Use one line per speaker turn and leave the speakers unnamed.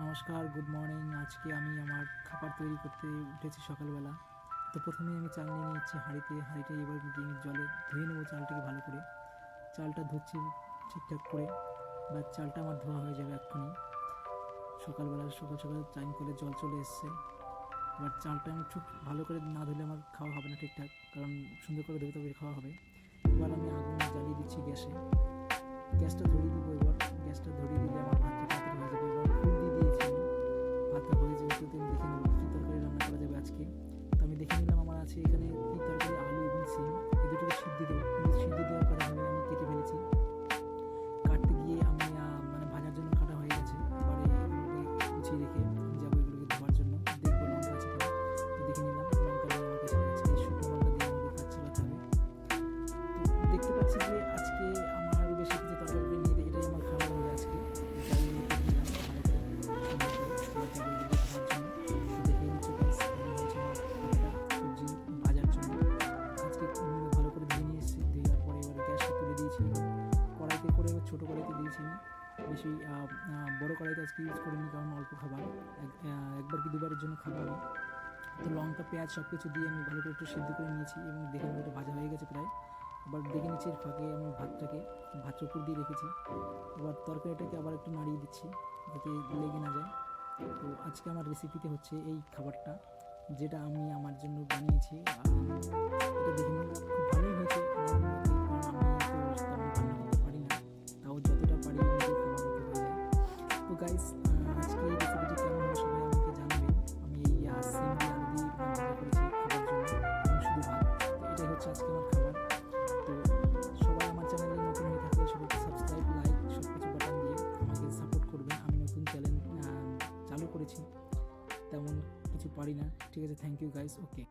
নমস্কার, good morning. আজকে আমি আমার খাবার তৈরি করতে উঠেছি সকালবেলা। তো প্রথমে আমি চাল নিয়ে নিচ্ছি হাঁড়িটা এবার জলে ধুয়ে নেবো চালটাকে ভালো করে। চালটা ধুচ্ছি ঠিকঠাক করে, বা চালটা আমার ধোয়া হয়ে যাবে এক্ষুনি। সকাল সকাল টাইম করে জল চলে এসছে। এবার চালটা আমি খুব ভালো করে না ধুলে আমার খাওয়া হবে না ঠিকঠাক, কারণ সুন্দর করে ধুয়ে তবে খাওয়া হবে। এবার আমি আগুন জ্বালিয়ে দিচ্ছি গ্যাসটা ধরিয়ে দিব। এবার গ্যাসটা ধরিয়ে দিলে আমার ভাতটা তাড়াতাড়ি হয়ে যাবে। এবার ফুল দিয়ে দিয়েছি আমি। ভাতটা হয়ে যাবে তো আমি দেখে নেবো কী তরকারি রান্না করা যাবে আজকে। তো আমি দেখে নিলাম আমার আছে এখানে কী তরকারি, আলু এবং সিম। এই দুটোকে সিদ্ধি দেবো। সিদ্ধি দেওয়ার পরে আমি কেটে ফেলেছি। কাটতে গিয়ে আমি ভাজার জন্য কাটা হয়ে গেছে। এবারে এগুলোকে গুছিয়ে রেখে আমি যাবো এগুলোকে ধোয়ার জন্য। দেখবো লঙ্কা আছে কিনা। দেখে নিলাম লঙ্কা নিয়ে আমার কাছে আজকে শুকনো লঙ্কা দিয়ে আমাকে কাজ চালাতে হবে। তো দেখতে পাচ্ছি যে আজকে আমার বেশি কিছু তরকারি নিয়ে এটাই আমার খাবার হবে আজকে। তাই আমি কেটে নিলাম ভালো করে সুন্দর করে। এবার যাবো এগুলো ধোয়ার জন্য। তো দেখে নিচ্ছি গাইস কেমন হয়েছে আমার সবজি ভাজার জন্য। আজকে ভালো করে ধুয়ে নিয়ে এসেছি। ধোয়ার পরে এবার গ্যাসটা তুলে দিয়েছি। কড়াইতে করে এবার ছোটো কড়াইতে দিয়েছি আমি। বেশি বড়ো কড়াইতে আজকে ইউজ করিনি, কারণ অল্প খাবার, একবার কি দুবারের জন্য খাবার হবে। তো লঙ্কা পেঁয়াজ সব কিছু দিয়ে আমি ভালো করে একটু সিদ্ধ করে নিয়েছি এবং দেখে নেবো এটা ভাজা হয়ে গেছে প্রায়। এবার দেখে নিচ্ছি এর ফাঁকে আমি ভাতটা উপর দিয়ে রেখেছি। এবার তরকারিটাকে আবার একটু নাড়িয়ে দিচ্ছি যাতে লেগে না যায়। তো আজকে আমার রেসিপিতে হচ্ছে এই খাবারটা, যেটা আমি আমার জন্য বানিয়েছি। এটা দেখে নিন, খুব ভালোই হয়েছে আমার মতে, কারণ আমি তো তেমন রান্না করতে পারি না, তাও যতটা পারি নিজের খাবার মতো হয়ে যায়। তো গাইস, আজকে এই রেসিপিটি কেমন হলো সবাই আমাকে জানাবেন। আমি এই সিম দিয়ে আলু দিয়ে ভাজা করেছি খাবার জন্য, এবং শুধু ভাত। তো এটাই হচ্ছে আজকে আমার খাবার। তো সবাই আমার চ্যানেলে নতুন হয়ে থাকলে সবাইকে সাবস্ক্রাইব, লাইক সব কিছু বাটন দিয়ে আমাকে সাপোর্ট করবেন। আমি নতুন চ্যানেল চালু করেছি, তেমন কিছু পারি না। ঠিক আছে, থ্যাংক ইউ গাইস। ওকে।